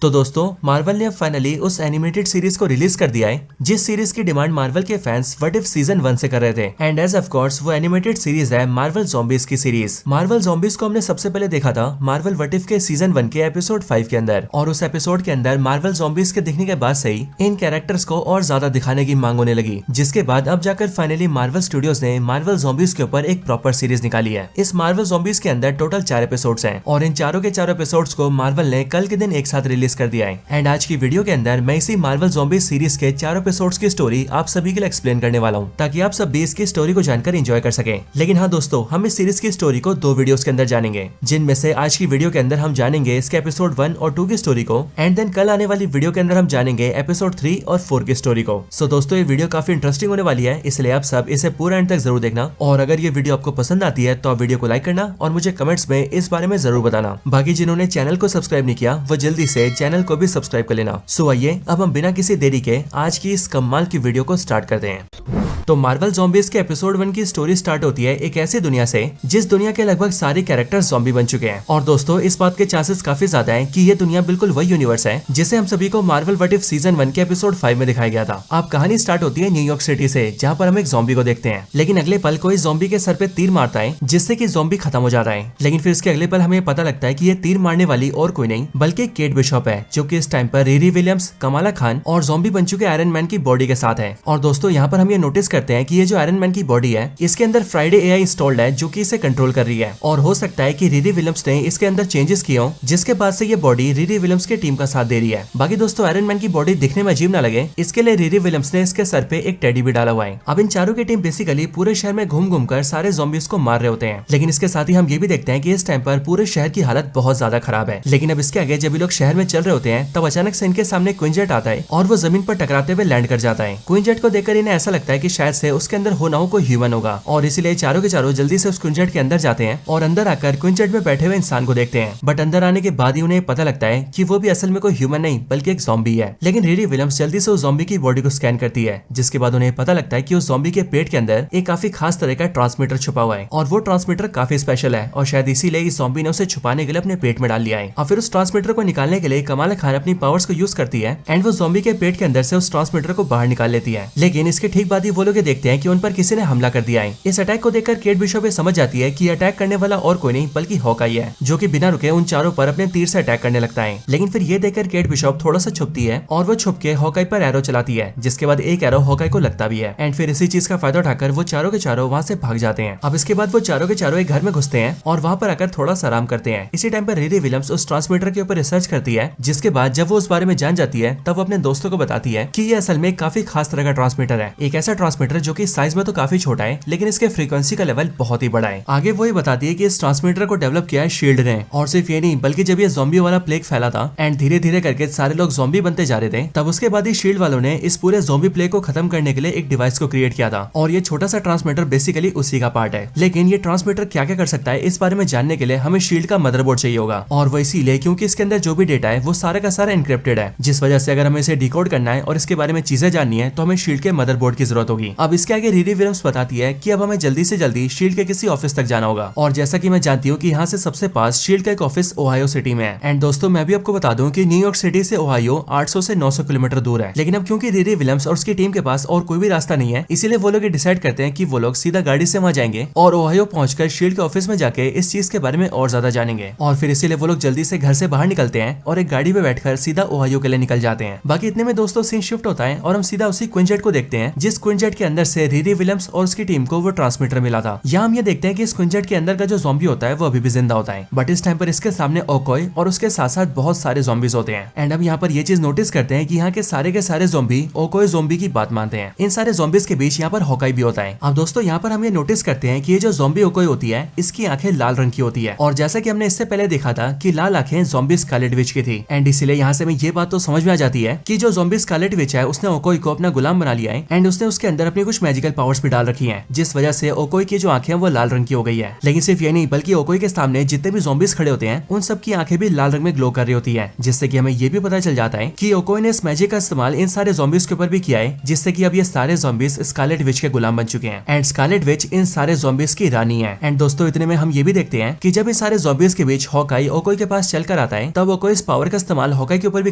तो दोस्तों मार्वल ने अब फाइनली उस एनिमेटेड सीरीज को रिलीज कर दिया है जिस सीरीज की डिमांड मार्वल के फैंस व्हाट इफ सीजन 1 से कर रहे थे। एंड एज ऑफ कोर्स वो एनिमेटेड सीरीज है मार्वल ज़ॉम्बीज की सीरीज। मार्वल ज़ॉम्बीज को हमने सबसे पहले देखा था मार्वल व्हाट इफ के सीजन 1 के एपिसोड 5 के अंदर, और उस एपिसोड के अंदर मार्वल ज़ॉम्बीज के दिखने के बाद से ही इन कैरेक्टर्स को और ज्यादा दिखाने की मांग होने लगी, जिसके बाद अब जाकर फाइनली मार्वल स्टूडियोज ने मार्वल ज़ॉम्बीज के ऊपर एक प्रॉपर सीरीज निकाली है। इस मार्वल ज़ॉम्बीज के अंदर टोटल 4 एपिसोड्स हैं और इन चारों के चारों एपिसोड्स को मार्वल ने कल के दिन एक साथ रिलीज कर दिया है। एंड आज की वीडियो के अंदर मैं इसी मार्वल ज़ॉम्बीज सीरीज के 4 एपिसोड्स की स्टोरी आप सभी के लिए एक्सप्लेन करने वाला हूँ, ताकि आप सब भी इसकी स्टोरी को जानकर एंजॉय कर सकें। लेकिन हाँ दोस्तों, हम इस सीरीज की स्टोरी को 2 वीडियोस के अंदर जानेंगे, जिनमें से आज की वीडियो के अंदर हम जानेंगे इसके एपिसोड 1 और 2 की स्टोरी को, एंड देन कल आने वाली वीडियो के अंदर हम जानेंगे एपिसोड 3 और 4 की स्टोरी को। सो दोस्तों, ये वीडियो काफी इंटरेस्टिंग होने वाली है, इसलिए आप सब इसे पूरा एंड तक जरूर देखना। और अगर ये वीडियो आपको पसंद आती है तो आप वीडियो को लाइक करना और मुझे कमेंट्स में इस बारे में जरूर बताना। बाकी जिन्होंने चैनल को सब्सक्राइब नहीं किया वो जल्दी से चैनल को भी सब्सक्राइब कर लेना। सो आइए अब हम बिना किसी देरी के आज की इस कमाल की वीडियो को स्टार्ट करते हैं। तो मार्वल ज़ॉम्बीज के एपिसोड 1 की स्टोरी स्टार्ट होती है एक ऐसी दुनिया से जिस दुनिया के लगभग सारे कैरेक्टर्स ज़ॉम्बी बन चुके हैं। और दोस्तों, इस बात के चांसेस काफी ज्यादा हैं कि ये दुनिया बिल्कुल वही यूनिवर्स है जिसे हम सभी को मार्वल व्हाट इफ सीजन 1 के एपिसोड 5 में दिखाया गया था। अब कहानी स्टार्ट होती है न्यूयॉर्क सिटी से, जहाँ पर हम एक ज़ॉम्बी को देखते हैं। लेकिन अगले पल कोई ज़ॉम्बी के सर पे तीर मारता है जिससे कि ज़ॉम्बी खत्म हो जाता है। लेकिन फिर इसके अगले पल हमें पता लगता है कि ये तीर मारने वाली और कोई नहीं बल्कि केट बिशॉप है, जो कि इस टाइम पर रिरी विलियम्स, कमाला खान और ज़ॉम्बी बन चुके आयरन मैन की बॉडी के साथ है। और दोस्तों, यहाँ पर हम ये नोटिस करते हैं कि ये जो आयरन मैन की बॉडी है इसके अंदर फ्राइडे एआई इंस्टॉल्ड है जो कि इसे कंट्रोल कर रही है। और हो सकता है कि रिरी विलियम्स ने इसके अंदर चेंजेस किए हों, जिसके बाद से ये बॉडी रिरी विलियम्स की टीम का साथ दे रही है। बाकी दोस्तों, आयरन मैन की बॉडी दिखने में अजीब ना लगे, इसके लिए रिरी विलियम्स ने इसके सर पे एक टेडी भी डाला हुआ है। अब इन चारों की टीम बेसिकली पूरे शहर में घूम घूम कर सारे ज़ॉम्बीज को मार रहे होते हैं। लेकिन इसके साथ ही हम ये भी देखते हैं कि इस टाइम पर पूरे शहर की हालत बहुत ज्यादा खराब है। लेकिन अब इसके आगे जब ये लोग शहर में चल रहे होते हैं तब अचानक से इनके सामने क्विंजेट आता है और वो जमीन पर टकराते हुए लैंड कर जाता है। क्विंजेट को देखकर इन्हें ऐसा लगता है कि शायद से उसके अंदर हो ना हो कोई ह्यूमन होगा, और इसीलिए चारों के चारों जल्दी से उस क्विंजेट के अंदर जाते हैं और अंदर आकर क्विंजेट में बैठे हुए इंसान को देखते हैं। बट अंदर आने के बाद ही उन्हें पता लगता है कि वो भी असल में कोई ह्यूमन नहीं बल्कि एक ज़ॉम्बी है। लेकिन रिरी विलियम्स जल्दी से उस ज़ॉम्बी की बॉडी को स्कैन करती है, जिसके बाद उन्हें पता लगता है कि उस ज़ॉम्बी के पेट के अंदर एक काफी खास तरह का ट्रांसमीटर छुपा हुआ है, और वो ट्रांसमीटर काफी स्पेशल है और शायद इसीलिए इस ज़ॉम्बी ने उसे छुपाने के लिए अपने पेट में डाल लिया है। और फिर उस ट्रांसमीटर को निकालने के लिए कमाला खान अपनी पावर्स को यूज करती है एंड वो ज़ॉम्बी के पेट के अंदर से उस ट्रांसमीटर को बाहर निकाल लेती है। लेकिन इसके ठीक बाद ही वो लोग देखते हैं कि उन पर किसी ने हमला कर दिया है। इस अटैक को देखकर केट बिशॉप समझ जाती है कि अटैक करने वाला और कोई नहीं बल्कि हॉकाई है, जो कि बिना रुके उन चारों पर अपने तीर से अटैक करने लगता है। लेकिन फिर ये देखकर केट बिशॉप थोड़ा सा छुपती है और वो छुप के हॉकाई पर एरो चलाती है, जिसके बाद एक एरो हॉकाई को लगता भी है। एंड फिर इसी चीज का फायदा उठाकर वो चारों के चारों वहाँ से भाग जाते हैं। अब इसके बाद वो चारों के चारों एक घर में घुसते हैं और वहाँ पर आकर थोड़ा सा आराम करते हैं। इसी टाइम पर रिरी विलियम्स उस ट्रांसमीटर के ऊपर रिसर्च करती है, जिसके बाद जब वो उस बारे में जान जाती है तब वो अपने दोस्तों को बताती है कि ये असल में काफी खास तरह का ट्रांसमीटर है। एक ऐसा ट्रांसमीटर जो कि साइज में तो काफी छोटा है लेकिन इसके फ्रीक्वेंसी का लेवल बहुत ही बड़ा है। आगे वो ये बताती है कि इस ट्रांसमीटर को डेवलप किया है शील्ड ने, और सिर्फ ये नहीं बल्कि जब ये ज़ॉम्बी वाला प्लेग फैला था एंड धीरे धीरे करके सारे लोग ज़ॉम्बी बनते जा रहे थे, तब उसके बाद ही शील्ड वालों ने इस पूरे ज़ॉम्बी प्लेग को खत्म करने के लिए एक डिवाइस को क्रिएट किया था। और ये छोटा सा ट्रांसमीटर बेसिकली उसी का पार्ट है। लेकिन ये ट्रांसमीटर क्या क्या कर सकता है इस बारे में जानने के लिए हमें शील्ड का मदरबोर्ड चाहिए होगा, और वो इसीलिए क्योंकि इसके अंदर जो भी डेटा है वो सारा का सारा एनक्रिप्टेड है, जिस वजह से अगर हमें इसे डिकोड करना है और इसके बारे में चीजें जाननी है तो हमें शील्ड के मदरबोर्ड की जरूरत होगी। अब इसके आगे रिरी विलियम्स बताती है कि अब हमें जल्दी से जल्दी शील्ड के किसी ऑफिस तक जाना होगा, और जैसा कि मैं जानती हूँ कि यहाँ से सबसे पास शील्ड का एक ऑफिस ओहायो सिटी में है। एंड दोस्तों, मैं भी आपको बता दूं कि न्यूयॉर्क सिटी से ओहायो 800 से 900 किलोमीटर दूर है। लेकिन अब क्योंकि रिरी विलियम्स और उसकी टीम के पास और कोई भी रास्ता नहीं है, इसीलिए वो लोग डिसाइड करते हैं कि वो लोग सीधा गाड़ी से वहाँ जाएंगे और ओहायो पहुंचकर शील्ड के ऑफिस में जाके इस चीज के बारे में और ज्यादा जानेंगे। और फिर इसीलिए वो लोग जल्दी से घर से बाहर निकलते हैं और एक गाड़ी में बैठकर सीधा ओहायो के लिए निकल जाते हैं। बाकी इतने में दोस्तों सीन शिफ्ट होता है और हम सीधा उसी क्विंजेट को देखते हैं जिस क्विंजेट के अंदर से रिरी विलियम्स और उसकी टीम को वो ट्रांसमीटर मिला था। यहाँ हम ये देखते हैं कि इस क्विंजेट के अंदर का जो ज़ॉम्बी होता है वो अभी भी जिंदा होता है, बट इस टाइम पर इसके सामने ओकोई और उसके साथ साथ बहुत सारे ज़ॉम्बीज होते हैं। एंड हम यहाँ पर ये चीज नोटिस करते हैं कि यहाँ के सारे ज़ॉम्बी ओकोई ज़ॉम्बी की बात मानते हैं। इन सारे ज़ॉम्बीज के बीच यहाँ पर हॉकाई भी होता है। अब दोस्तों, यहाँ पर हम ये नोटिस करते हैं कि ये जो ज़ॉम्बी ओकोई होती है इसकी आंखें लाल रंग की होती है, और जैसा कि हमने इससे पहले देखा था कि लाल आंखें ज़ॉम्बी स्कारलेट विच की थी। एंड इसीलिए यहाँ से हमें ये बात तो समझ में आ जाती है कि जो ज़ॉम्बी स्कारलेट विच है उसने ओकोई को अपना गुलाम बना लिया है एंड उसने उसके अंदर अपनी कुछ मैजिकल पावर्स भी डाल रखी है, जिस वजह से ओकोई की जो आंखें वो लाल रंग की हो गई है। लेकिन सिर्फ ये नहीं बल्कि ओकोई के सामने जितने भी ज़ॉम्बीज खड़े होते हैं उन सब की आंखें भी लाल रंग में ग्लो कर रही होती है, जिससे कि हमें ये भी पता चल जाता है कि ओकोई ने इस मैजिक का इस्तेमाल इन सारे ज़ॉम्बीज के ऊपर भी किया है, जिससे कि अब ये सारे ज़ॉम्बीज स्कारलेट विच के गुलाम बन चुके हैं एंड स्कारलेट विच इन सारे ज़ॉम्बीज की रानी है। एंड दोस्तों, इतने में हम ये भी देखते हैं कि जब इन सारे ज़ॉम्बीज के बीच हॉकाई ओकोई के पास चलकर आता है तब ओकोई इस पावर का इस्तेमाल हॉकाई के ऊपर भी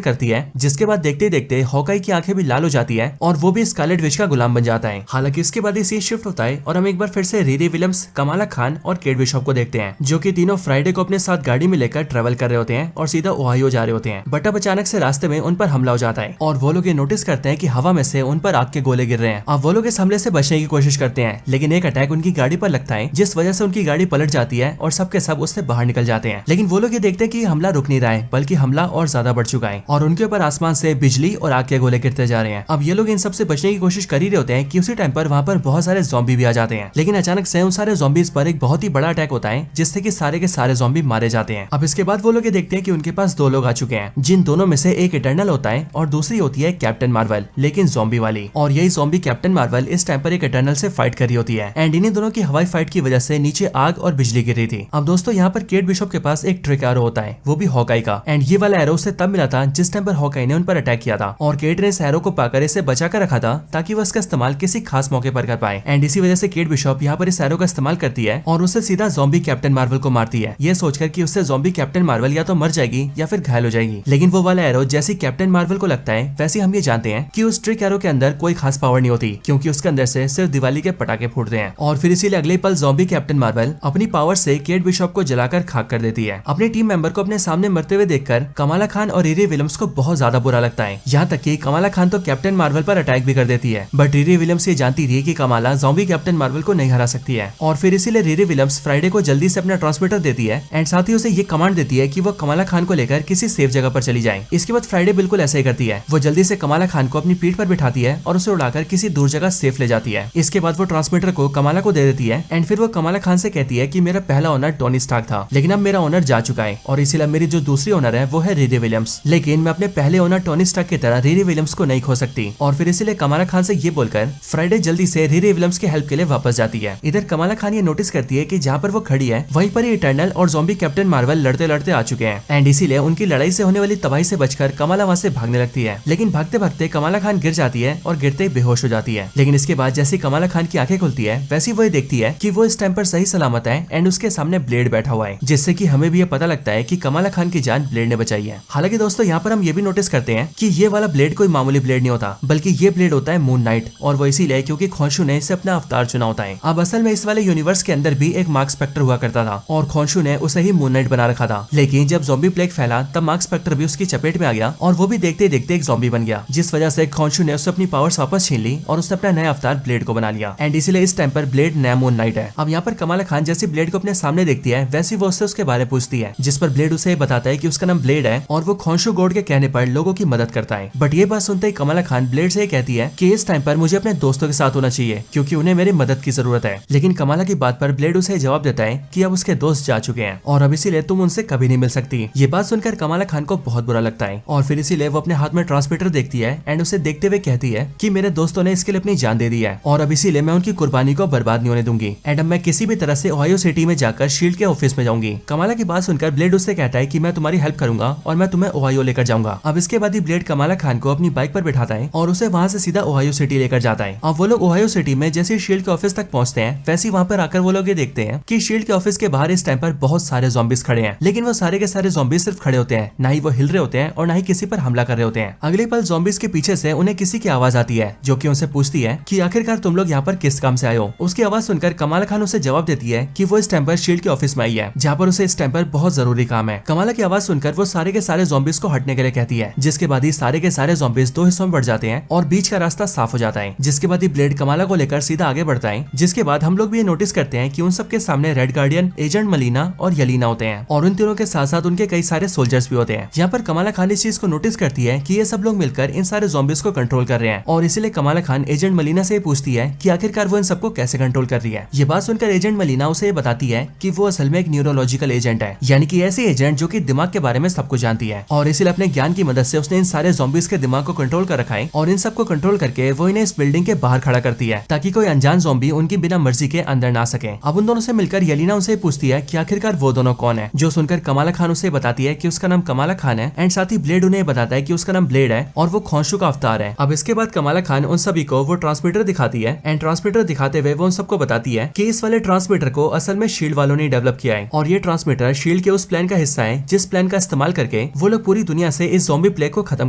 करती है, जिसके बाद देखते देखते हॉकाई की आंखें भी लाल हो जाती है और वो भी स्कारलेट विच का गुलाम बन जाता है। हालांकि इसके बाद ये शिफ्ट होता है और हम एक बार फिर से रिरी विलियम्स, कमाला खान और केट बिशॉप को देखते हैं, जो कि तीनों फ्राइडे को अपने साथ गाड़ी में लेकर ट्रेवल कर रहे होते हैं और सीधा ओहायो जा रहे होते हैं। बट अब अचानक से रास्ते में उन पर हमला हो जाता है और वो लोग ये नोटिस करते हैं कि हवा में से उन पर आग के गोले गिर रहे हैं। अब वो लोग इस हमले से बचने की कोशिश करते हैं, लेकिन एक अटैक उनकी गाड़ी पर लगता है, जिस वजह से उनकी गाड़ी पलट जाती है और सबके सब उससे बाहर निकल जाते हैं। लेकिन वो लोग ये देखते हैं कि हमला रुक नहीं रहा है, बल्कि हमला और ज्यादा बढ़ चुका है और उनके ऊपर आसमान से बिजली और आग के गोले गिरते जा रहे हैं। अब ये लोग इन सब से बचने की कोशिश कर ही रहे होते हैं कि उसी टाइम पर वहाँ पर बहुत सारे ज़ॉम्बी भी आ जाते हैं। लेकिन अचानक से उन सारे ज़ॉम्बीज पर एक बहुत ही बड़ा अटैक होता है, जिससे कि सारे के सारे ज़ॉम्बी मारे जाते हैं। अब इसके बाद वो लोग ये देखते हैं कि उनके पास दो लोग आ चुके हैं, जिन दोनों में से एक इटर्नल होता है और दूसरी होती है कैप्टन मार्वल, लेकिन ज़ॉम्बी वाली। और यही ज़ॉम्बी कैप्टन मार्वल इस टाइम पर एक इटर्नल से फाइट कर रही होती है एंड इन्हीं दोनों की हवाई फाइट की वजह से नीचे आग और बिजली गिर रही थी। अब दोस्तों यहाँ पर केट बिशॉप के पास एक ट्रिक एरो होता है, वो भी हॉकाई का, एंड ये वाला एरो उसे तब मिला था जिस टाइम पर हॉकाई ने उन पर अटैक किया था और केट ने इस एरो को पाकर इसे बचा कर रखा था ताकि वो इसका इस्तेमाल किसी खास मौके पर कर पाए। एंड इसी वजह से केट बिशॉप यहाँ पर इस एरो का इस्तेमाल करती है और उससे सीधा ज़ॉम्बी कैप्टन मार्वल को मारती है, ये सोचकर कि उससे ज़ॉम्बी कैप्टन मार्वल या तो मर जाएगी या फिर घायल हो जाएगी। लेकिन वो वाला एरो जैसे कैप्टन मार्वल को लगता है, वैसे हम ये जानते हैं कि उस ट्रिक एरो के अंदर कोई खास पावर नहीं होती, क्योंकि उसके अंदर से सिर्फ दिवाली के पटाखे फूटते हैं। और फिर इसीलिए अगले पल ज़ॉम्बी कैप्टन मार्वल अपनी पावर से केट बिशॉप को जलाकर खाक कर देती है। अपने टीम मेंबर को अपने सामने मरते हुए देखकर कमाला खान और रिरी विलियम्स को बहुत ज्यादा बुरा लगता है। यहाँ तक कि कमाला खान तो कैप्टन मार्वल पर अटैक भी कर देती है, बट रिरी विलियम्स ये जानती थी कि कमाला ज़ॉम्बी कैप्टन मार्वल को नहीं हरा सकती है। और फिर इसीलिए रिरी विलियम्स फ्राइडे को जल्दी से अपना ट्रांसमीटर देती है एंड साथ ही उसे ये कमांड देती है कि वो कमाला खान को लेकर किसी सेफ जगह पर चली जाए। इसके बाद फ्राइडे बिल्कुल ऐसा ही करती है, वो जल्दी से कमाला खान को अपनी पीठ पर बिठाती है और उसे उड़ाकर किसी दूर जगह सेफ ले जाती है। इसके बाद वो ट्रांसमीटर को कमाला को दे देती है एंड फिर वो कमाला खान से कहती है कि मेरा पहला ओनर टोनी स्टार्क था, लेकिन अब मेरा ओनर जा चुका है और इसीलिए मेरी जो दूसरी ओनर है वो है रिरी विलियम्स, लेकिन मैं अपने पहले ओनर टोनी स्टार्क की तरह रिरी विलियम्स को नहीं खो सकती। और फिर इसीलिए कमाला खान से ये बोलकर फ्राइडे जल्दी से रिरी विलियम्स की हेल्प के लिए वापस जाती है। इधर कमाला खान ये नोटिस करती है कि जहाँ पर वो खड़ी है वहीं पर इटर्नल और ज़ॉम्बी कैप्टन मार्वल लड़ते लड़ते आ चुके हैं एंड इसीलिए उनकी लड़ाई से होने वाली तबाही से बचकर कमाला वहाँ से भागने लगती है। लेकिन भागते भागते कमाला खान गिर जाती है और गिरते ही बेहोश हो जाती है। लेकिन इसके बाद जैसे कमाला खान की आंखें खुलती है, वैसी वो देखती है कि वो इस टाइम पर सही सलामत है एंड उसके सामने ब्लेड बैठा हुआ है, जिससे कि हमें भी ये पता लगता है कि कमाला खान की जान ब्लेड ने बचाई है। हालांकि दोस्तों यहाँ पर हम ये भी नोटिस करते हैं कि ये वाला ब्लेड कोई मामूली ब्लेड नहीं होता, बल्कि ये ब्लेड होता है मून नाइट, और वो इसीलिए क्योंकि खोंशू ने इसे अपना अवतार चुना होता है। अब असल में इस वाले यूनिवर्स के अंदर भी एक मार्क स्पेक्टर हुआ करता था और खोंशू ने उसे ही मून नाइट बना रखा था। लेकिन जब ज़ॉम्बी प्लेग फैला तब मार्क स्पेक्टर भी उसकी चपेट में आ गया और वो भी देखते देखते एक ज़ॉम्बी बन गया, जिस वजह से खोंशू ने उससे अपनी पावर्स वापस छीन ली और उसने अपना नया अवतार ब्लेड को बना लिया एंड इसीलिए इस टाइम पर ब्लेड नया मून नाइट है। अब यहाँ पर कमाला खान जैसी ब्लेड को अपने सामने देखती है, वैसी वो उससे उसके बारे में पूछती है, जिस पर ब्लेड उसे बताता है कि उसका नाम ब्लेड है और वो खोंशू गॉड के कहने पर लोगों की मदद करता है। बट ये बात सुनते ही कमाला खान ब्लेड से कहती है कि इस टाइम पर मुझे अपने दोस्तों के साथ होना चाहिए क्योंकि उन्हें मेरी मदद की जरूरत है। लेकिन कमाला की बात पर ब्लेड उसे जवाब देता है कि अब उसके दोस्त जा चुके हैं और अब इसीलिए तुम उनसे कभी नहीं मिल सकती। ये बात सुनकर कमाला खान को बहुत बुरा लगता है और फिर इसीलिए वो अपने हाथ में ट्रांसमीटर देखती है एंड उसे देखते हुए कहती है कि मेरे दोस्तों ने इसके लिए अपनी जान दे दी है और अब इसीलिए मैं उनकी कुर्बानी को बर्बाद नहीं होने दूंगी एंड अब मैं किसी भी तरह से ओहायो सिटी में जाकर शील्ड के ऑफिस में जाऊंगी। कमाला की बात सुनकर ब्लेड उससे कहता है कि मैं तुम्हारी हेल्प करूंगा और मैं तुम्हें ओहायो लेकर जाऊंगा। अब इसके बाद ही ब्लेड कमाला खान को अपनी बाइक पर बिठाता है और उसे वहाँ से सीधा ओहायो सिटी लेकर जाता है। अब वो लोग ओहायो सिटी में जैसे शील्ड के ऑफिस तक पहुंचते हैं, वैसे वहाँ पर आकर वो लोग ये देखते हैं कि शील्ड के ऑफिस के बाहर इस टाइम पर बहुत सारे ज़ॉम्बीज खड़े हैं, लेकिन वो सारे के सारे ज़ॉम्बीज सिर्फ खड़े होते हैं, ना ही वो हिल रहे होते हैं और ना ही किसी पर हमला कर रहे होते हैं। अगले पल ज़ॉम्बीज के पीछे से उन्हें किसी की आवाज आती है जो कि उनसे पूछती है कि आखिरकार तुम लोग यहाँ पर किस काम से आए हो। उसकी आवाज सुनकर कमाला खान उसे जवाब देती है कि वो इस टाइम पर शील्ड के ऑफिस में आई है, जहाँ पर उसे इस टाइम पर बहुत जरूरी काम है। कमाला की आवाज सुनकर वो सारे के सारे ज़ॉम्बीज को हटने के लिए कहती है, जिसके बाद ही सारे के सारे ज़ॉम्बीज दो हिस्सों में बढ़ जाते हैं और बीच का रास्ता साफ हो जाता है। जिसके बाद ही ब्लेड कमाला को लेकर सीधा आगे बढ़ता है। जिसके बाद हम लोग भी ये नोटिस करते हैं कि उन सबके सामने रेड गार्डियन, एजेंट मलीना और यलीना होते हैं और उन तीनों के साथ साथ उनके कई सारे सोल्जर्स भी होते हैं। यहाँ पर कमाला खान इस चीज को नोटिस करती है कि ये सब लोग मिलकर इन सारे ज़ॉम्बीज को कंट्रोल कर रहे हैं और इसीलिए कमाला खान एजेंट मलीना से पूछती है कि आखिरकार वो इन सबको कैसे कंट्रोल कर रही है। ये बात सुनकर एजेंट मलीना उसे बताती है कि वो असल में एक न्यूरोलॉजिकल एजेंट है, यानी कि ऐसी एजेंट जो कि दिमाग के बारे में सब कुछ जानती है और इसीलिए अपने ज्ञान की मदद से उसने इन सारे ज़ॉम्बीज के दिमाग को कंट्रोल कर रखा है और इन सबको कंट्रोल करके वो इन्हें इस बिल्डिंग के बाहर खड़ा करती है ताकि कोई अनजान ज़ॉम्बी उनकी बिना मर्जी के अंदर ना सके। अब उन दोनों से मिलकर यलीना उनसे पूछती है कि आखिरकार वो दोनों कौन है, जो सुनकर कमाला खान उसे बताती है कि उसका नाम कमाला खान है एंड साथ ही ब्लेड उन्हें बताता है कि उसका नाम ब्लेड है और वो खोंशू का अवतार है। अब इसके बाद कमाला खान उन सभी को वो ट्रांसमीटर दिखाती है एंड ट्रांसमीटर दिखाते हुए वो उन सबको बताती है कि इस वाले ट्रांसमीटर को असल में शील्ड वालों ने डेवलप किया है और ये ट्रांसमीटर शील्ड के उस प्लान का हिस्सा है जिस प्लान का इस्तेमाल करके वो लोग पूरी दुनिया से इस ज़ॉम्बी प्लेग को खत्म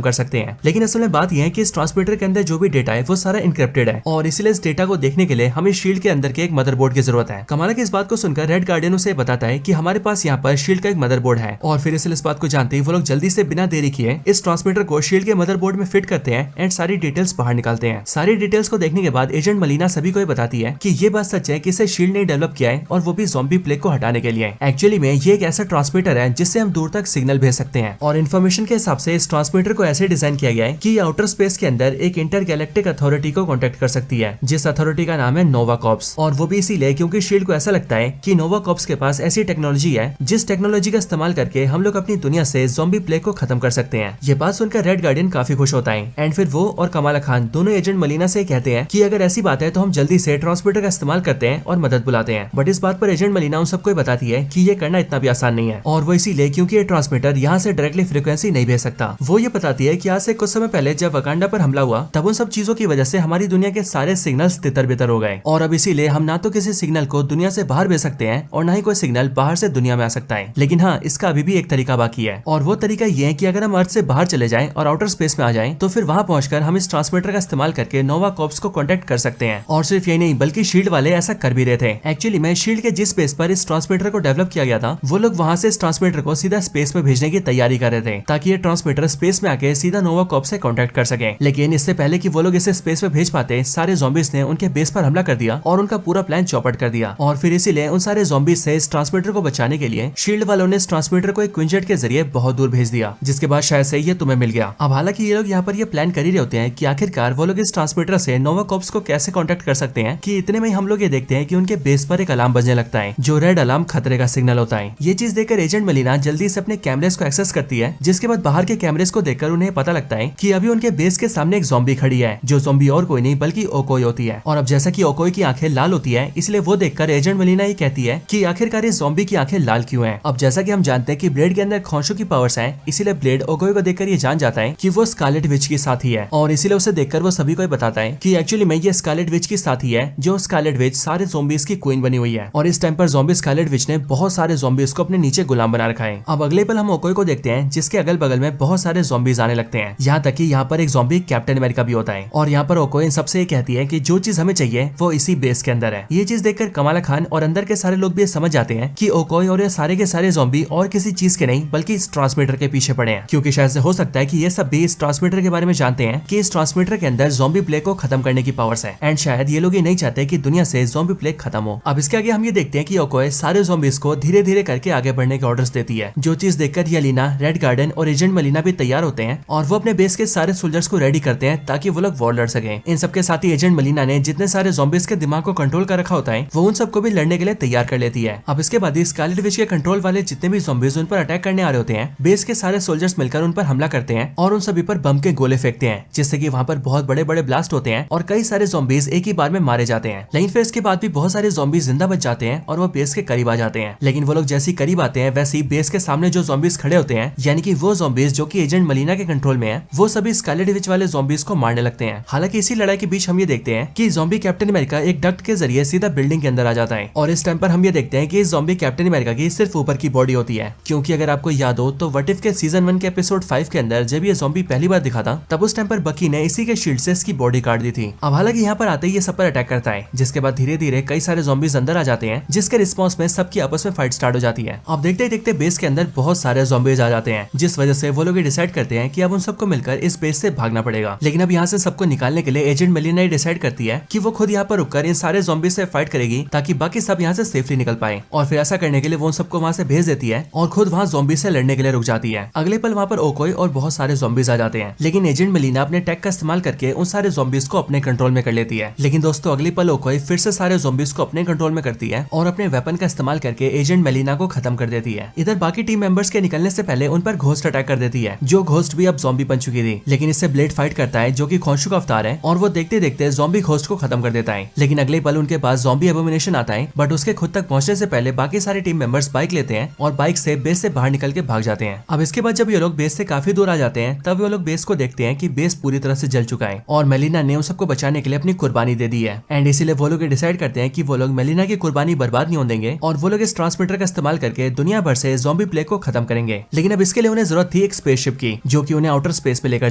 कर सकते हैं। लेकिन असल में बात यह है कि इस ट्रांसमीटर के अंदर जो भी डेटा है वो सारा इनक्रिप्टेड है और इसीलिए इस डेटा को देखने के लिए हमें शील्ड के अंदर के एक मदरबोर्ड की जरूरत है। कमाल की इस बात को सुनकर रेड गार्डियन उसे बताता है कि हमारे पास यहाँ पर शील्ड का एक मदरबोर्ड है और फिर इसलिए इस बात को जानते ही वो लोग जल्दी से बिना देरी किए इस ट्रांसमीटर को शील्ड के मदरबोर्ड में फिट करते हैं एंड सारी डिटेल्स बाहर निकालते हैं। सारी डिटेल्स को देखने के बाद एजेंट मलीना सभी को बताती है कि ये बात सच है कि इसे शील्ड ने डेवलप किया है और वो भी ज़ॉम्बी प्लेग को हटाने के लिए। एक्चुअली में ये एक ऐसा ट्रांसमीटर है जिससे हम दूर तक सिग्नल भेज सकते हैं और इन्फॉर्मेशन के हिसाब से इस ट्रांसमीटर को ऐसे डिजाइन किया गया है कि ये आउटर स्पेस के अंदर एक इंटर गैलेक्टिक अथॉरिटी को कॉन्टेक्ट कर सकती है, जिस अथॉरिटी का नाम है नोवा कॉर्प्स। और वो भी इसीलिए क्योंकि शील्ड को ऐसा लगता है कि नोवा कॉर्प्स के पास ऐसी टेक्नोलॉजी है जिस टेक्नोलॉजी का इस्तेमाल करके हम लोग अपनी दुनिया से ज़ॉम्बी प्लेग को खत्म कर सकते हैं। ये बात सुनकर रेड गार्डियन काफी खुश होता है एंड फिर वो और कमाला खान दोनों एजेंट मलीना से कहते हैं कि अगर ऐसी बात है तो हम जल्दी से ट्रांसमीटर का इस्तेमाल करते हैं और मदद बुलाते हैं। बट इस बात पर एजेंट मलीना उन सबको बताती है कि ये करना इतना भी आसान नहीं है और वो इसीलिए क्योंकि ये ट्रांसमीटर यहाँ से डायरेक्टली फ्रीक्वेंसी नहीं भेज सकता। वो ये बताती है कि आज से कुछ समय पहले जब वकांडा पर हमला हुआ तब उन सब चीजों की वजह से हमारी दुनिया के सारे सिग्नल्स तितर बितर हो गए और अब इसीलिए हम ना तो किसी सिग्नल को दुनिया से बाहर भेज सकते हैं और ना ही कोई सिग्नल बाहर से दुनिया में आ सकता है। लेकिन हाँ, इसका अभी भी एक तरीका बाकी है और वो तरीका ये है कि अगर हम अर्थ से बाहर चले जाएं और आउटर स्पेस में आ जाएं तो फिर वहां पहुंचकर हम इस ट्रांसमीटर का इस्तेमाल करके नोवा कॉर्प्स को कांटेक्ट कर सकते हैं। और सिर्फ यही नहीं बल्कि शील्ड वाले ऐसा कर भी रहे थे। एक्चुअली में शील्ड के जिस स्पेस पर इस ट्रांसमीटर को डेवलप किया गया था वो लोग वहां से इस ट्रांसमीटर को सीधा स्पेस में भेजने की तैयारी कर रहे थे ताकि ये ट्रांसमीटर स्पेस में आके सीधा नोवा कॉर्प्स से कांटेक्ट कर सके। लेकिन इससे पहले कि वो लोग इसे स्पेस में भेज पाते सारे ज़ॉम्बीज ने उनके बेस पर हमला कर दिया और उनका पूरा प्लान चौपट कर दिया। और फिर इसीलिए उन सारे ज़ॉम्बीज से इस ट्रांसमीटर को बचाने के लिए शील्ड वालों ने इस ट्रांसमीटर को एक क्विंजेट के जरिए बहुत दूर भेज दिया, जिसके बाद शायद से ये तुम्हें मिल गया। अब हालांकि ये लोग यहाँ पर ये प्लान कर ही रहे होते हैं कि आखिरकार वो लोग इस ट्रांसमीटर से नोवा कॉर्प्स को कैसे कांटेक्ट कर सकते हैं कि इतने में हम लोग ये देखते हैं कि उनके बेस पर एक अलार्म बजने लगता है जो रेड अलार्म खतरे का सिग्नल होता है। ये चीज देखकर एजेंट मलीना जल्दी से अपने कैमरेज को एक्सेस करती है, जिसके बाद बाहर के कैमरेज को देखकर उन्हें पता लगता है कि अभी उनके बेस के सामने एक ज़ॉम्बी खड़ी है जो ज़ॉम्बी और कोई नहीं बल्कि ओकोई होती है। और अब जैसा कि ओकोई की आंखें लाल होती है इसलिए वो देखकर एजेंट मलीना ये कहती है कि आखिरकार इस ज़ॉम्बी की आंखें लाल क्यों हैं। अब जैसा कि हम जानते हैं कि ब्लेड के अंदर खौंशों की पावर्स हैं, इसीलिए ब्लेड ओकोई को देखकर ये जान जाता है कि वो स्कारलेट विच की साथी है और इसीलिए उसे देखकर वो सभी को बताता है कि एक्चुअली में ये स्कारलेट विच की साथी है जो स्कारलेट विच सारे ज़ॉम्बीज की क्वीन बनी हुई है और इस टाइम पर ज़ॉम्बी स्कारलेट विच ने बहुत सारे ज़ॉम्बीज को अपने नीचे गुलाम बना रखा है। अब अगले पल हम ओकोई को देखते हैं जिसके अगल बगल में बहुत सारे ज़ॉम्बीज आने लगते हैं, यहाँ तक कि यहाँ पर एक ज़ॉम्बी कैप्टन अमेरिका भी होता है और यहाँ पर ओकोई इन सबसे कहती है कि जो चीज हमें चाहिए वो इसी बेस के अंदर है। ये चीज देखकर कमाला खान और अंदर के सारे लोग भी समझ जाते हैं कि ओकोई और ये सारे के सारे ज़ॉम्बी और किसी चीज के नहीं बल्कि इस ट्रांसमीटर के पीछे पड़े हैं, क्योंकि शायद से हो सकता है कि ये सब भी इस ट्रांसमीटर के बारे में जानते हैं कि इस ट्रांसमीटर के अंदर ज़ॉम्बी प्लेग को खत्म करने की पावर्स है एंड शायद ये लोग ये नहीं चाहते कि दुनिया से ज़ॉम्बी प्लेग खत्म हो। अब इसके आगे हम ये देखते हैं कि ओकोई सारे ज़ॉम्बीज को धीरे धीरे करके आगे बढ़ने के ऑर्डर्स देती है, जो चीज देखकर येलिना, रेड गार्डन और एजेंट मलीना भी तैयार होते हैं और वो अपने बेस के सारे सोल्जर्स को रेडी करते हैं ताकि वो लोग वॉर लड़ सके। इन सबके साथ ही एजेंट मलीना ने जितने सारे ज़ॉम्बीज के दिमाग को कंट्रोल कर रखा होता है वो उन सबको भी लड़ने के लिए तैयार कर लेती है। अब इसके बाद स्कारलेट विच के कंट्रोल वाले जितने भी ज़ॉम्बीज उन पर अटैक करने आ रहे होते हैं, बेस के सारे सोल्जर्स मिलकर उन पर हमला करते हैं और उन सभी पर बम के गोले फेंकते हैं, जिससे कि वहाँ पर बहुत बड़े बड़े ब्लास्ट होते हैं और कई सारे ज़ॉम्बीज एक ही बार में मारे जाते हैं। लेकिन फिर इसके बाद भी बहुत सारे ज़ॉम्बीज जिंदा बच जाते हैं और वो बेस के करीब आ जाते हैं। लेकिन वो लोग जैसे ही करीब आते हैं वैसे ही बेस के सामने जो ज़ॉम्बीज खड़े होते हैं, यानी कि वो ज़ॉम्बीज जो कि एजेंट मलीना के कंट्रोल में है, वो सभी स्कारलेट विच वाले ज़ॉम्बीज को मारने लगते हैं। हालांकि इसी लड़ाई के बीच हम ये देखते हैं कि ज़ॉम्बी कैप्टन अमेरिका एक डक्ट के जरिए सीधा बिल्डिंग के अंदर आ जाता है और इस टाइम पर हम ये देखते हैं कि इस ज़ॉम्बी कैप्टन अमेरिका की सिर्फ ऊपर की बॉडी होती है, क्योंकि अगर आपको याद हो तो व्हाट इफ के सीजन 1 के एपिसोड 5 के अंदर जब ये ज़ॉम्बी पहली बार दिखा था तब उस टाइम पर बकी ने इसी के शील्ड से इसकी बॉडी काट दी थी। अब हालांकि यहाँ पर आते ही ये सब पर अटैक करता है, जिसके बाद धीरे धीरे कई सारे ज़ॉम्बीज अंदर आ जाते हैं, जिसके रिस्पॉन्स में सबकी आपस में फाइट स्टार्ट हो जाती है। अब देखते ही देखते बेस के अंदर बहुत सारे ज़ॉम्बीज आ जाते हैं, जिस वजह से वो लोग डिसाइड करते हैं कि अब उन सबको मिलकर इस बेस से भागना पड़ेगा। लेकिन अब यहाँ से सबको निकालने के लिए एजेंट मलीना डिसाइड करती है कि वो खुद यहाँ पर रुककर इन सारे ज़ॉम्बीज से फाइट करेगी ताकि बाकी सब यहाँ से सेफली निकल पाए। और फिर ऐसा करने के लिए वो उन सबको वहाँ से भेज देती है और खुद वहाँ ज़ॉम्बी से लड़ने के लिए रुक जाती है। अगले पल वहाँ पर ओकोई और बहुत सारे ज़ॉम्बीज आ जाते हैं, लेकिन एजेंट मलीना अपने टेक का इस्तेमाल करके उन सारे ज़ॉम्बीज को अपने कंट्रोल में कर लेती है। लेकिन दोस्तों अगले पल ओकोई फिर से सारे ज़ॉम्बीज को अपने कंट्रोल में करती है और अपने वेपन का इस्तेमाल करके एजेंट मलीना को खत्म कर देती है। इधर बाकी टीम मेंबर्स के निकलने से पहले उन पर घोस्ट अटैक कर देती है, जो घोस्ट भी अब ज़ॉम्बी बन चुकी थी। लेकिन इससे ब्लेड फाइट करता है जो कि खौंशू का अवतार है और वो देखते देखते ज़ॉम्बी घोस्ट को खत्म कर देता है। लेकिन अगले पल उनके पास ज़ॉम्बी एबोमिनेशन आता है, बट उसके खुद तक पहुंचने से पहले बाकी सारे टीम मेंबर्स बाइक लेते हैं और बाइक से बेस से बाहर निकल के भाग जाते हैं। अब इसके बाद जब ये लोग बेस से काफी दूर आ जाते हैं तब वो लोग बेस को देखते हैं कि बेस पूरी तरह से जल चुका है और मेलिना ने उन सबको बचाने के लिए अपनी कुर्बानी दे दी है। एंड इसीलिए वो लोग डिसाइड करते हैं कि वो लोग मेलिना की कुर्बानी बर्बाद नहीं होने देंगे और वो लोग इस ट्रांसमीटर का इस्तेमाल करके दुनिया भर से ज़ॉम्बी प्लेग को खत्म करेंगे। लेकिन अब इसके लिए उन्हें जरूरत थी एक स्पेसशिप की जो कि उन्हें आउटर स्पेस पे लेकर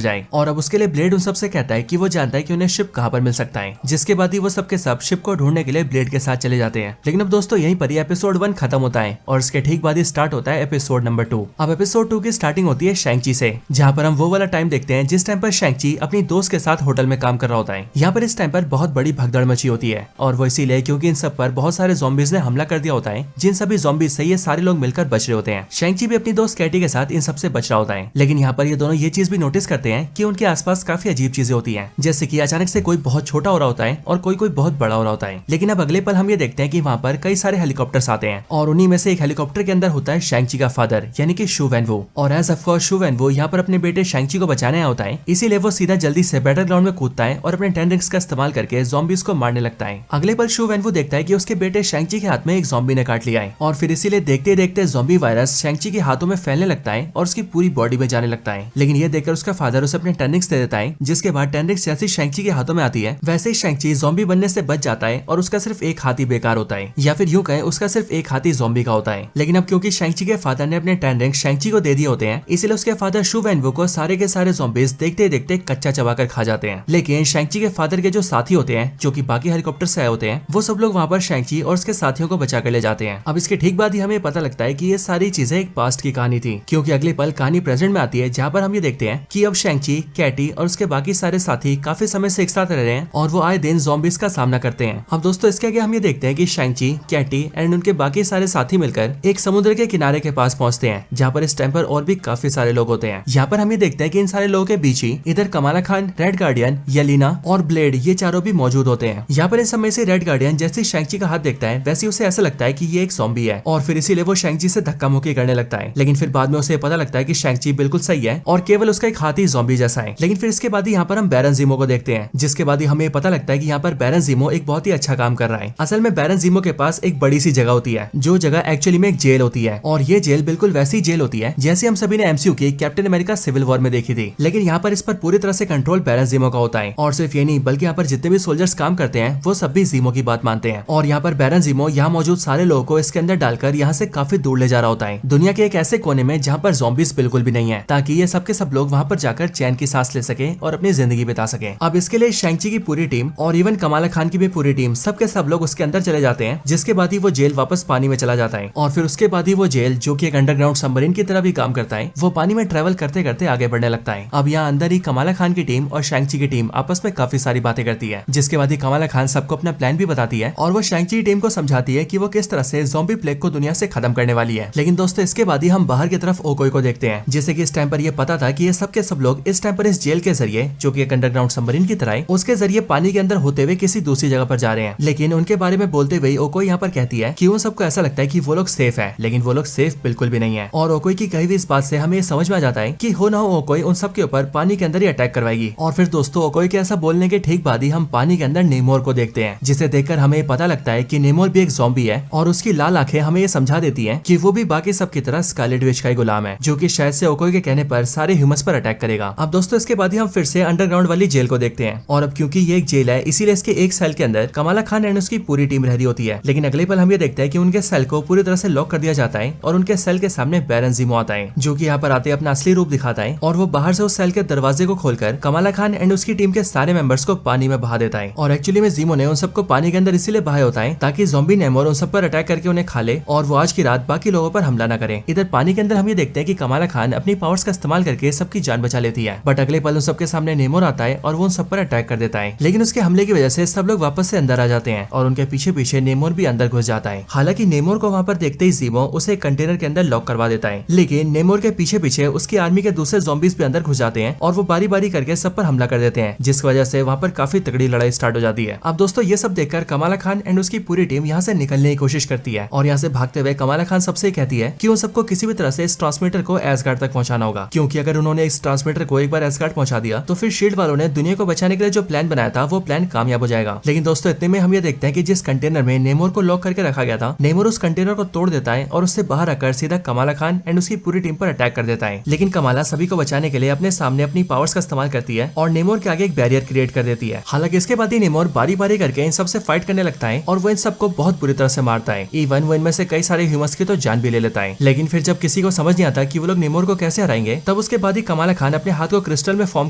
जाए। और अब उसके लिए ब्लेड उन सबसे कहता है कि वो जानता है कि उन्हें शिप कहां पर मिल सकता है, जिसके बाद ही वो सबके सब शिप को ढूंढने के लिए ब्लेड के साथ चले जाते हैं। लेकिन अब दोस्तों यहीं पर ही एपिसोड 1 खत्म होता है और इसके ठीक बाद ही स्टार्ट होता है एपिसोड नंबर 2। अब एपिसोड 2 की स्टार्टिंग होती है शैंग-ची से, जहां पर हम वो वाला टाइम देखते हैं जिस टाइम पर शैंग-ची अपनी दोस्त के साथ होटल में काम कर रहा होता है। यहाँ पर इस टाइम पर बहुत बड़ी भगदड़ मची होती है और वो इसीलिए क्योंकि इन सब पर बहुत सारे ज़ॉम्बीज ने हमला कर दिया होता है, जिन सभी ज़ॉम्बीज से ये सारे लोग मिलकर बच रहे होते हैं। शैंग-ची भी अपनी दोस्त कैटी के साथ इन सबसे बच रहा होता है। लेकिन यहाँ पर ये दोनों ये चीज भी नोटिस करते हैं कि उनके आसपास काफी अजीब चीजें होती हैं, जैसे कि अचानक से कोई बहुत छोटा हो रहा होता है और कोई बहुत बड़ा हो रहा होता है। लेकिन अब अगले पल हम ये देखते हैं कि वहाँ पर कई सारे हेलीकॉप्टर्स आते हैं और उन्हीं में से एक हेलीकॉप्टर के अंदर होता है शैंग-ची का फादर यानी कि शू वैन-वू। और एज ऑफ कोर्स शू वैन-वू यहाँ पर अपने बेटे शैंग-ची को बचाने आया होता है, इसीलिए वो सीधा जल्दी से बैटल ग्राउंड में कूदता है और अपने 10 रिंग्स का इस्तेमाल करके ज़ॉम्बीज को मारने लगता है। अगले पल शू वैन-वू देखता है कि उसके बेटे शैंग-ची के हाथ में एक ज़ॉम्बी ने काट लिया है और फिर इसीलिए देखते देखते ज़ॉम्बी वायरस शैंग-ची के हाथों में फैलने लगता है और उसकी पूरी बॉडी में जाने लगता है। लेकिन ये देखकर उसका फादर उसे अपने 10 रिंग्स दे देता है, जिसके बाद 10 रिंग्स जैसे शैंग-ची के हाथों में आती है वैसे ही शैंग-ची ज़ॉम्बी बनने से बच जाता है और उसका सिर्फ एक हाथ ही बेकार होता है, या फिर यूं कहें उसका सिर्फ एक हाथ ही ज़ॉम्बी का होता है। लेकिन अब क्योंकि शैंग-ची के फादर ने अपने 10 रिंग्स शैंग-ची को दे दिए होते हैं, इसलिए उसके फादर शू वैन-वू को सारे के सारे ज़ॉम्बीज देखते देखते कच्चा चबाकर खा जाते हैं। लेकिन शैंग-ची के फादर के जो साथी होते हैं जो कि बाकी हेलीकॉप्टर से आए होते हैं, वो सब लोग वहाँ पर शैंग-ची और उसके साथियों को बचा कर ले जाते हैं। अब इसके ठीक बाद ही हमें पता लगता है कि ये सारी चीजें एक पास्ट की कहानी थी, क्योंकि अगले पल कहानी प्रेजेंट में आती है, जहाँ पर हम ये देखते हैं कि अब शैंग-ची, कैटी और उसके बाकी सारे साथी काफी समय से एक साथ रह रहे हैं और वो आए दिन ज़ॉम्बीज का सामना करते हैं। अब दोस्तों इसके आगे हम ये देखते हैं कि शैंग-ची, कैटी एंड उनके बाकी सारे साथी मिलकर एक समुद्र के किनारे के पास पहुंचते हैं, जहाँ पर इस टाइम पर और भी काफी सारे लोग होते हैं। यहाँ पर हम ये देखते हैं कि इन सारे लोगों के बीच ही इधर Kamala Khan, Red Guardian, Yelena और ब्लेड ये चारों भी मौजूद होते हैं। यहाँ पर इन समय से रेड गार्डियन जैसे शैंग-ची का हाथ देखता है वैसे उसे ऐसा लगता है कि ये एक ज़ॉम्बी है और फिर इसीलिए वो शैंग-ची से धक्का मुक्की करने लगता है। लेकिन फिर बाद में उसे पता लगता है कि शैंग-ची बिल्कुल सही है और केवल उसका एक हाथ ही ज़ॉम्बी जैसा है। लेकिन फिर इसके बाद यहाँ पर हम बैरन ज़ीमो को देखते हैं, जिसके बाद ही हमें पता लगता है कि यहाँ पर बैरन ज़ीमो एक बहुत ही अच्छा काम कर रहा है। असल में बैरन ज़ीमो के पास एक बड़ी सी जगह होती है, जो जगह एक्चुअली में एक जेल होती है और ये जेल बिल्कुल वैसी जेल होती है जैसे हम सभी ने एमसीयू की कैप्टन अमेरिका सिविल वॉर में देखी थी। लेकिन यहाँ पर इस पर पूरी तरह से कंट्रोल बैरन ज़ीमो का होता है और सिर्फ ये नहीं बल्कि यहाँ पर जितने भी सोल्जर्स काम करते हैं वो सब भी ज़ीमो की बात मानते हैं। और यहाँ पर बैरन ज़ीमो यहाँ मौजूद सारे लोगों को इसके अंदर डालकर यहाँ से काफी दूर ले जा रहा होता है, दुनिया के एक ऐसे कोने में जहाँ पर ज़ॉम्बीज बिल्कुल भी नहीं है, ताकि ये सब के सब लोग वहाँ पर जाकर चैन की सांस ले सके और अपनी जिंदगी बिता सके। अब इसके लिए शैंग-ची की पूरी टीम और इवन कमाला खान की भी पूरी टीम सब के सब लोग उसके अंदर चले जाते हैं, जिसके बाद ही वो जेल वापस पानी में चला जाता है और फिर उसके बाद ही वो जेल जो कि एक अंडरग्राउंड सबमरीन की तरह भी काम करता है, वो पानी में ट्रेवल करते करते आगे बढ़ने लगता है। अब यहाँ अंदर ही कमाला खान की टीम और शैंग-ची की टीम आपस में काफी सारी बातें करती है, जिसके बाद ही कमाला खान सबको अपना प्लान भी बताती है और वो शैंग-ची की टीम को समझाती है कि वो किस तरह से ज़ॉम्बी प्लेग को दुनिया से खत्म करने वाली है। लेकिन दोस्तों इसके बाद ही हम बाहर की तरफ ओकोई को देखते हैं, जैसे कि इस टाइम पर ये पता था कि ये सब के सब लोग इस टाइम पर इस जेल के जरिए जो कि एक अंडरग्राउंड सबमरीन की तरह है उसके जरिए पानी के अंदर होते हुए किसी दूसरी जगह पर जा रहे हैं। लेकिन उनके बारे में बोलते हुए ओकोई यहाँ पर कहती है कि उन सबको ऐसा लगता है कि वो लोग सेफ है, लेकिन वो लोग सेफ बिल्कुल भी नहीं है। और ओकोई की कही हुई इस बात से हमें समझ में आ जाता है कि हो ना हो ओकोई उन सब के ऊपर पानी के अंदर ही अटैक करवाएगी। और फिर दोस्तों ओकोई के ऐसा बोलने के ठीक बाद ही हम पानी के अंदर नेमोर को देखते हैं, जिसे देखकर हमें पता लगता है कि नेमोर भी एक ज़ॉम्बी है और उसकी लाल आंखें हमें ये समझा देती हैं कि वो भी बाकी सब की तरह स्कारलेट विच का ही गुलाम है, जो कि शायद से ओकोई के कहने पर सारे ह्यूमंस पर अटैक करेगा। अब दोस्तों इसके बाद ही हम फिर से अंडरग्राउंड वाली जेल को देखते हैं और अब क्योंकि ये एक जेल है इसीलिए इसके एक सेल के अंदर कमाला खान एंड उसकी पूरी टीम रह रही होती है। लेकिन अगले पल हम ये देखते हैं कि उनके सेल को पूरी तरह से लॉक कर दिया जाता है और उनके सेल के सामने बैरन ज़ीमो आता है, जो कि यहाँ पर आते अपना असली रूप दिखाता है और वो बाहर से उस सेल के दरवाजे को खोलकर कमाला खान एंड उसकी टीम के सारे मेंबर्स को पानी में बहा देता है। और एक्चुअली में ज़ीमो ने उन सबको पानी के अंदर इसीलिए बहाया होता है ताकि ज़ॉम्बी नेमोर उन सब पर अटैक करके उन्हें खा ले और वो आज की रात बाकी लोगों पर हमला न करे। इधर पानी के अंदर हम ये देखते हैं कि कमाला खान अपनी पावर्स का इस्तेमाल करके सबकी जान बचा लेती है, बट अगले पल उन सबके सामने नेमोर आता है और वो उन सब पर अटैक कर देता है। लेकिन उसके हमले की वजह से सब लोग वापस से अंदर आ जाते हैं और उनके पीछे पीछे नेमोर भी अंदर घुस जाता है। हालांकि नेमोर को वहाँ पर देखते ही ज़ीमो उसे एक कंटेनर के अंदर लॉक करवा देता है, लेकिन नेमोर के पीछे पीछे उसकी आर्मी के दूसरे ज़ॉम्बीज भी अंदर घुस जाते हैं और वो बारी बारी करके सब पर हमला कर देते हैं, जिस वजह से वहाँ पर काफी तगड़ी लड़ाई स्टार्ट हो जाती है। अब दोस्तों ये सब देखकर कमाला खान एंड उसकी पूरी टीम यहाँ से निकलने की कोशिश करती है और यहाँ से भागते हुए कमाला खान सबसे कहती है कि उन सबको किसी भी तरह से इस ट्रांसमीटर को एसगार्ड तक पहुंचाना होगा, क्योंकि अगर उन्होंने इस ट्रांसमीटर को एक बार एसगार्ड पहुंचा दिया तो फिर शील्ड वालों ने दुनिया को बचाने के लिए जो प्लान बनाया था वो प्लान कामयाब हो जाएगा। लेकिन दोस्तों इतने में हम ये देखते हैं कि जिस कंटेनर में नेमोर को लॉक करके रखा गया था, नेमोर उस कंटेनर को तोड़ देता है और उससे बाहर आकर सीधा कमाला खान एंड उसकी पूरी टीम पर अटैक कर देता है। लेकिन कमाला सभी को बचाने के लिए अपने सामने अपनी पावर्स का इस्तेमाल करती है और नेमोर के आगे एक बैरियर क्रिएट कर देती है। हालांकि इसके बाद ही नेमोर बारी बारी करके इन सबसे फाइट करने लगता है और वो इन सबको बहुत बुरी तरह से मारता है। इवन वो इनमें से कई सारे ह्यूमंस की तो जान भी ले लेता है। लेकिन फिर जब किसी को को समझ नहीं आता कि वो लोग नेमोर को कैसे हराएंगे। तब उसके बाद ही कमाला खान अपने हाथ को क्रिस्टल में फॉर्म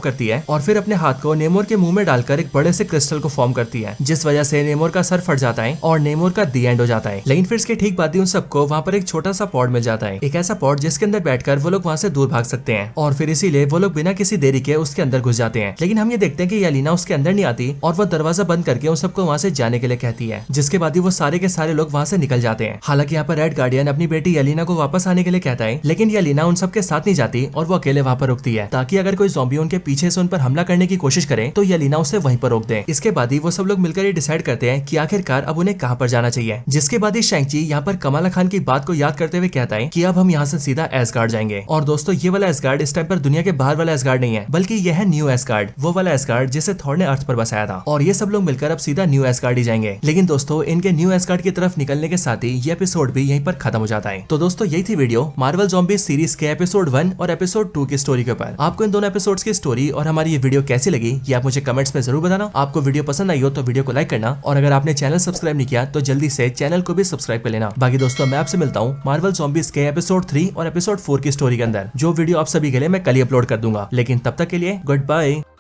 करती है और फिर अपने हाथ को नेमोर के मुंह में डालकर एक बड़े से क्रिस्टल को फॉर्म करती है, जिस वजह से नेमोर का सर फट जाता है और नेमोर का दी एंड हो जाता है। लेकिन फिर इसके ठीक बाद ही उन सबको वहाँ पर एक छोटा सा पॉड मिल जाता है, एक ऐसा पॉड जिसके अंदर बैठकर वो लोग वहाँ से दूर भाग सकते हैं और फिर इसीलिए वो लोग बिना किसी देरी के उसके अंदर घुस जाते हैं। लेकिन हम ये देखते हैं कि येलेना उसके अंदर नहीं आती और वो दरवाजा बंद करके उन सबको वहाँ से जाने के लिए कहती है, जिसके बाद ही वो सारे के सारे लोग वहाँ से निकल जाते हैं। हालांकि यहाँ पर रेड गार्डियन अपनी बेटी येलेना को वापस आने के लिए कहता है, लेकिन येलेना उन सबके साथ नहीं जाती और वो अकेले वहाँ पर रुकती है ताकि अगर कोई ज़ॉम्बी उनके पीछे से उन पर हमला करने की कोशिश करे तो येलेना उसे वहीं पर रोक दे। इसके बाद ही वो सब लोग मिलकर ये डिसाइड करते हैं कि आखिरकार अब उन्हें कहाँ पर जाना चाहिए। जिसके बाद ही शैंक-ची यहाँ पर कमाला खान की बात को याद करते हुए कहता है कि अब हम यहाँ से सीधा एस्गार्ड जाएंगे। और दोस्तों ये वाला एस्गार्ड इस टाइम पर दुनिया के बाहर वाला एस्गार्ड नहीं है, बल्कि यह है न्यू एस्गार्ड, वो वाला एस्गार्ड जिसे थॉर ने अर्थ पर बसाया था। और ये सब लोग मिलकर अब सीधा न्यू एस्गार्ड ही जाएंगे। लेकिन दोस्तों इनके न्यू एस्गार्ड की तरफ निकलने के साथ ही ये एपिसोड भी यहीं पर खत्म हो जाता है। तो दोस्तों यही थी वीडियो मार्वल ज़ॉम्बीज़ सीरीज के एपिसोड 1 और एपिसोड 2 की स्टोरी के ऊपर। आपको इन दोनों एपिसोड्स की स्टोरी और हमारी ये वीडियो कैसी लगी ये आप मुझे कमेंट्स में जरूर बताना। आपको वीडियो पसंद आई हो तो वीडियो को लाइक करना और अगर आपने चैनल सब्सक्राइब नहीं किया तो जल्दी से चैनल को भी सब्सक्राइब कर लेना। बाकी दोस्तों मैं आपसे मिलता हूँ मार्वल ज़ॉम्बीज़ के एपिसोड 3 और एपिसोड 4 की स्टोरी के अंदर, जो वीडियो आप सभी के लिए मैं कल ही अपलोड कर दूंगा। लेकिन तब तक के लिए गुड बाय।